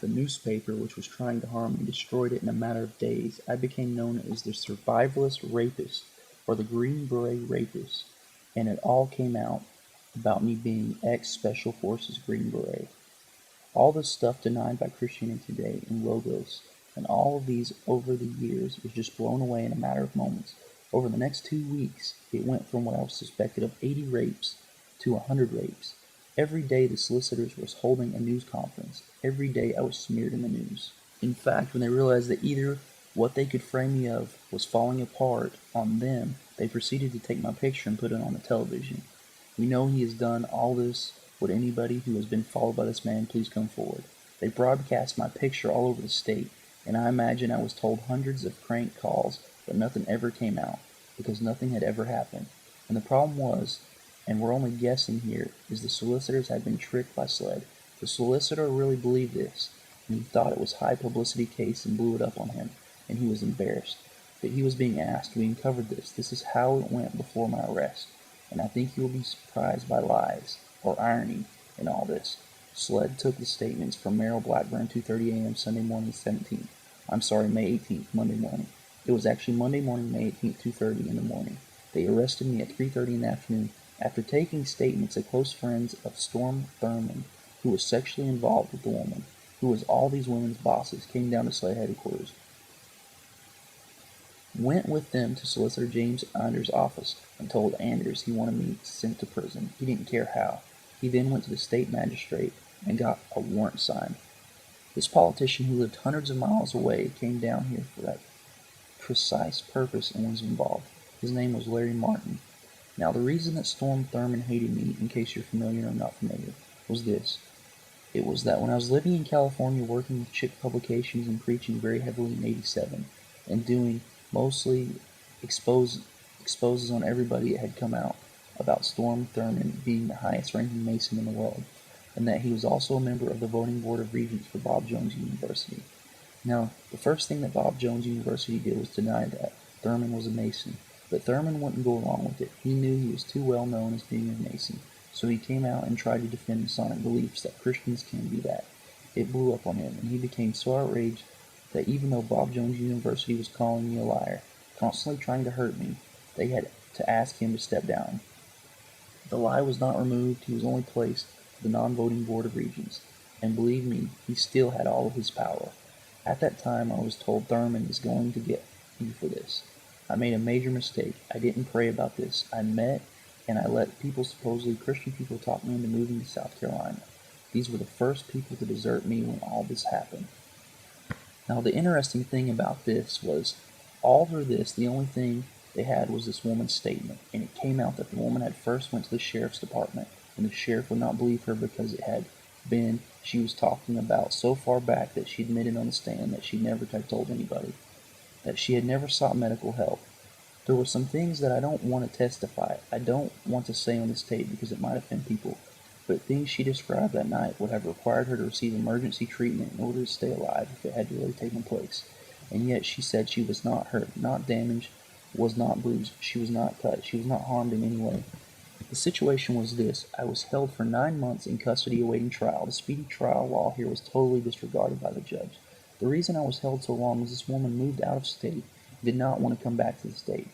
The newspaper, which was trying to harm me, destroyed it in a matter of days. I became known as the survivalist rapist, or the Green Beret rapist, and it all came out about me being ex-Special Forces Green Beret. All this stuff denied by Christianity Today and Logos, and all of these over the years was just blown away in a matter of moments. Over the next 2 weeks, it went from what I was suspected of 80 rapes to 100 rapes. Every day the solicitors was holding a news conference. Every day I was smeared in the news. In fact, when they realized that either what they could frame me of was falling apart on them, they proceeded to take my picture and put it on the television. We know he has done all this. Would anybody who has been followed by this man please come forward? They broadcast my picture all over the state, and I imagine I was told hundreds of crank calls, but nothing ever came out, because nothing had ever happened. And the problem was, and we're only guessing here, is the solicitors had been tricked by SLED. The solicitor really believed this, and he thought it was high publicity case and blew it up on him, and he was embarrassed. But he was being asked, we uncovered this. This is how it went before my arrest, and I think you will be surprised by lies, or irony, in all this. SLED took the statements from Merrill Blackburn 2:30 a.m. Sunday morning 17th. May 18th, Monday morning. It was actually Monday morning, May 18th, 2:30 in the morning. They arrested me at 3:30 in the afternoon after taking statements of close friends of Storm Thurman, who was sexually involved with the woman, who was all these women's bosses, came down to SLED headquarters. Went with them to Solicitor James Anders' office and told Anders he wanted me sent to prison. He didn't care how. He then went to the state magistrate and got a warrant signed. This politician who lived hundreds of miles away came down here for that precise purpose and was involved. His name was Larry Martin. Now, the reason that Storm Thurman hated me, in case you're familiar or not familiar, was this. It was that when I was living in California working with Chick Publications and preaching very heavily in '87 and doing mostly exposes on everybody that had come out about Storm Thurman being the highest ranking Mason in the world, and that he was also a member of the voting board of regents for Bob Jones University. Now, the first thing that Bob Jones University did was deny that Thurman was a Mason, but Thurman wouldn't go along with it. He knew he was too well known as being a Mason, so he came out and tried to defend Masonic beliefs that Christians can be that. It blew up on him, and he became so outraged that even though Bob Jones University was calling me a liar, constantly trying to hurt me, they had to ask him to step down. The lie was not removed, he was only placed to the non-voting board of regents, and believe me, he still had all of his power. At that time, I was told Thurman is going to get you for this. I made a major mistake. I didn't pray about this. I met and I let people, supposedly Christian people, talk me into moving to South Carolina. These were the first people to desert me when all this happened. Now, the interesting thing about this was, all through this, the only thing they had was this woman's statement, and it came out that the woman had first went to the sheriff's department, and the sheriff would not believe her because it had been, she was talking about so far back that she admitted on the stand that she never had told anybody, that she had never sought medical help. There were some things that I don't want to testify. I don't want to say on this tape because it might offend people, but things she described that night would have required her to receive emergency treatment in order to stay alive if it had really taken place. And yet she said she was not hurt, not damaged, was not bruised, she was not cut, she was not harmed in any way. The situation was this. I was held for 9 months in custody awaiting trial. The speedy trial law here was totally disregarded by the judge. The reason I was held so long is this woman moved out of state and did not want to come back to the state.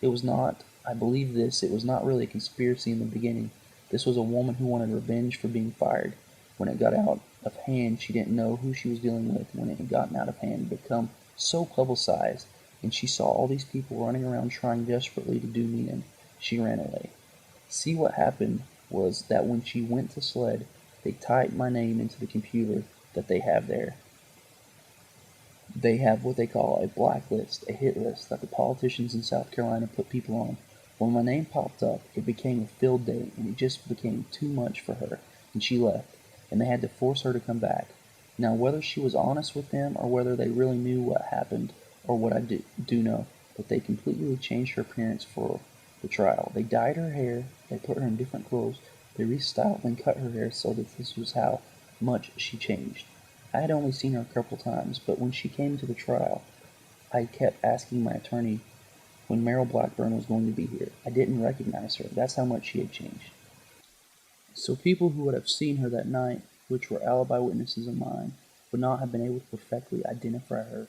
It was not, I believe this, it was not really a conspiracy in the beginning. This was a woman who wanted revenge for being fired. When it got out of hand, she didn't know who she was dealing with. When it had gotten out of hand and become so publicized, and she saw all these people running around trying desperately to do me in, she ran away. See, what happened was that when she went to SLED, they typed my name into the computer that they have there. They have what they call a blacklist, a hit list that the politicians in South Carolina put people on. When my name popped up, it became a filled day, and it just became too much for her, and she left, and they had to force her to come back. Now, whether she was honest with them or whether they really knew what happened, or what I do know, that they completely changed her appearance for the trial. They dyed her hair, they put her in different clothes, they restyled and cut her hair so that this was how much she changed. I had only seen her a couple times, but when she came to the trial, I kept asking my attorney when Merrill Blackburn was going to be here. I didn't recognize her. That's how much she had changed. So people who would have seen her that night, which were alibi witnesses of mine, would not have been able to perfectly identify her.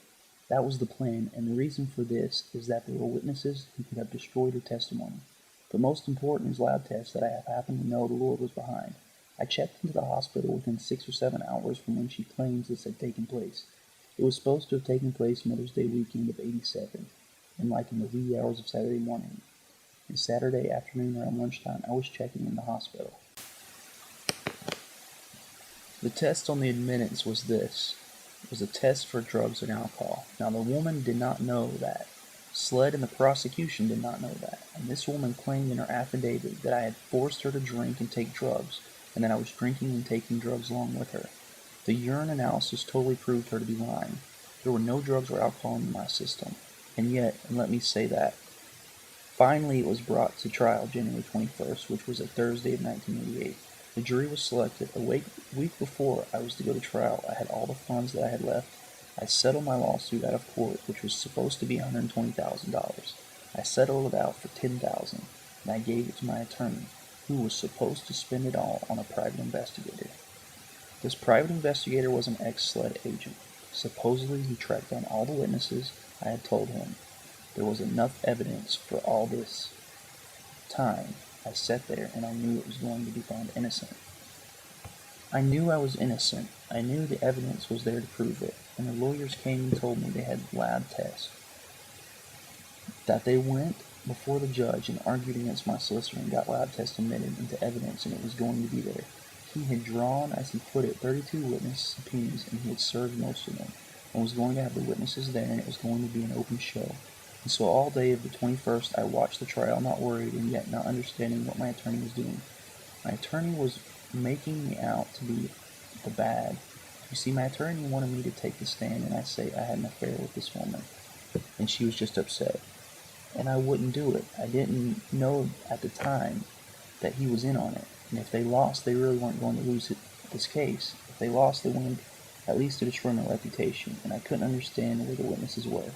That was the plan, and the reason for this is that there were witnesses who could have destroyed her testimony. But most important is lab tests that I have happened to know the Lord was behind. I checked into the hospital within 6 or 7 hours from when she claims this had taken place. It was supposed to have taken place Mother's Day weekend of '87, and like in the wee hours of Saturday morning. And Saturday afternoon around lunchtime, I was checking in the hospital. The test on the admittance was this. It was a test for drugs and alcohol. Now the woman did not know that. Sled and the prosecution did not know that. And this woman claimed in her affidavit that I had forced her to drink and take drugs, and that I was drinking and taking drugs along with her. The urine analysis totally proved her to be lying. There were no drugs or alcohol in my system. And yet, and let me say that, finally it was brought to trial January 21st, which was a Thursday of 1988. The jury was selected. A week before I was to go to trial, I had all the funds that I had left. I settled my lawsuit out of court, which was supposed to be $120,000. I settled it out for $10,000, and I gave it to my attorney, who was supposed to spend it all on a private investigator. This private investigator was an ex-SLED agent. Supposedly, he tracked down all the witnesses. I had told him there was enough evidence for all this time. I sat there, and I knew it was going to be found innocent. I knew I was innocent. I knew the evidence was there to prove it, and the lawyers came and told me they had lab tests. That they went before the judge and argued against my solicitor and got lab tests admitted into evidence, and it was going to be there. He had drawn, as he put it, 32 witness subpoenas, and he had served most of them, and was going to have the witnesses there, and it was going to be an open show. And so all day of the 21st, I watched the trial, not worried, and yet not understanding what my attorney was doing. My attorney was making me out to be the bad. You see, my attorney wanted me to take the stand and I say I had an affair with this woman, and she was just upset. And I wouldn't do it. I didn't know at the time that he was in on it. And if they lost, they really weren't going to lose this case. If they lost, they wanted at least to destroy my reputation, and I couldn't understand where the witnesses were.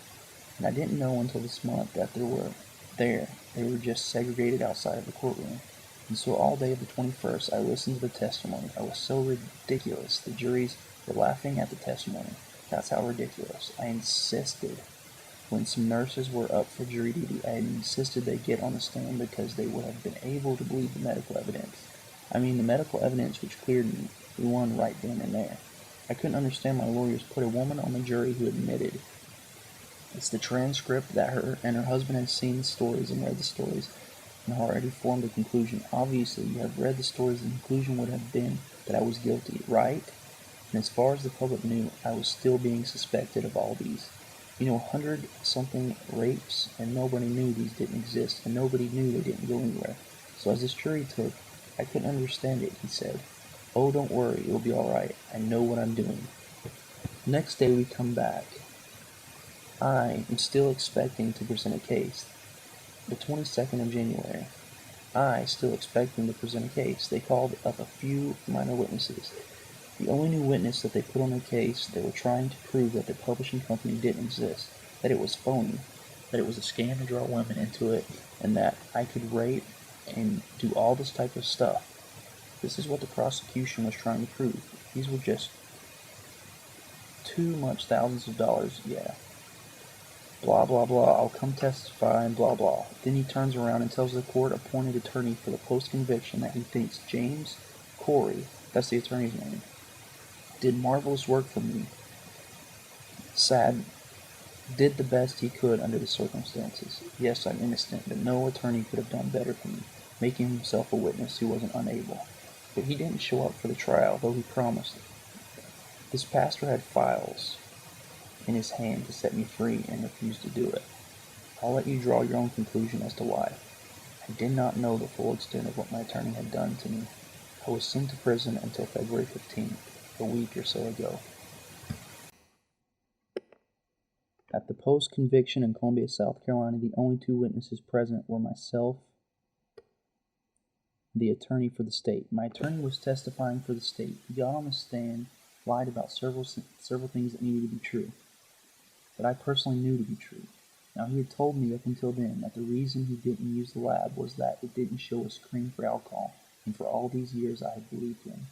And I didn't know until this month that they were there. They were just segregated outside of the courtroom. And so all day of the 21st, I listened to the testimony. I was so ridiculous. The juries were laughing at the testimony. That's how ridiculous. I insisted, when some nurses were up for jury duty, I insisted they get on the stand because they would have been able to believe the medical evidence. I mean, the medical evidence which cleared me. We won right then and there. I couldn't understand my lawyers put a woman on the jury who admitted. It's the transcript that her and her husband had seen the stories and read the stories and already formed a conclusion. Obviously, you have read the stories, and the conclusion would have been that I was guilty, right? And as far as the public knew, I was still being suspected of all these. 100-something rapes, and nobody knew these didn't exist, and nobody knew they didn't go anywhere. So as this jury took, I couldn't understand it, he said. Oh, don't worry, it'll be all right. I know what I'm doing. Next day we come back. I am still expecting to present a case. The 22nd of January. I still expecting to present a case. They called up a few minor witnesses. The only new witness that they put on the case, they were trying to prove that the publishing company didn't exist, that it was phony, that it was a scam to draw women into it, and that I could rape and do all this type of stuff. This is what the prosecution was trying to prove. These were just too much thousands of dollars, yeah. Blah, blah, blah, I'll come testify, and blah, blah. Then he turns around and tells the court-appointed attorney for the post-conviction that he thinks James Corey, that's the attorney's name, did marvelous work for me. Sad, did the best he could under the circumstances. Yes, I'm innocent, but no attorney could have done better for me, making himself a witness who wasn't unable. But he didn't show up for the trial, though he promised. This pastor had files in his hand to set me free and refused to do it. I'll let you draw your own conclusion as to why. I did not know the full extent of what my attorney had done to me. I was sent to prison until February 15th, a week or so ago. At the post-conviction in Columbia, South Carolina, the only two witnesses present were myself, the attorney for the state. My attorney was testifying for the state. He got on the stand, lied about several things that needed to be true, that I personally knew to be true. Now, he had told me up until then that the reason he didn't use the lab was that it didn't show a screen for alcohol, and for all these years I had believed him.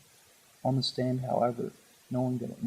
On the stand, however, knowing that it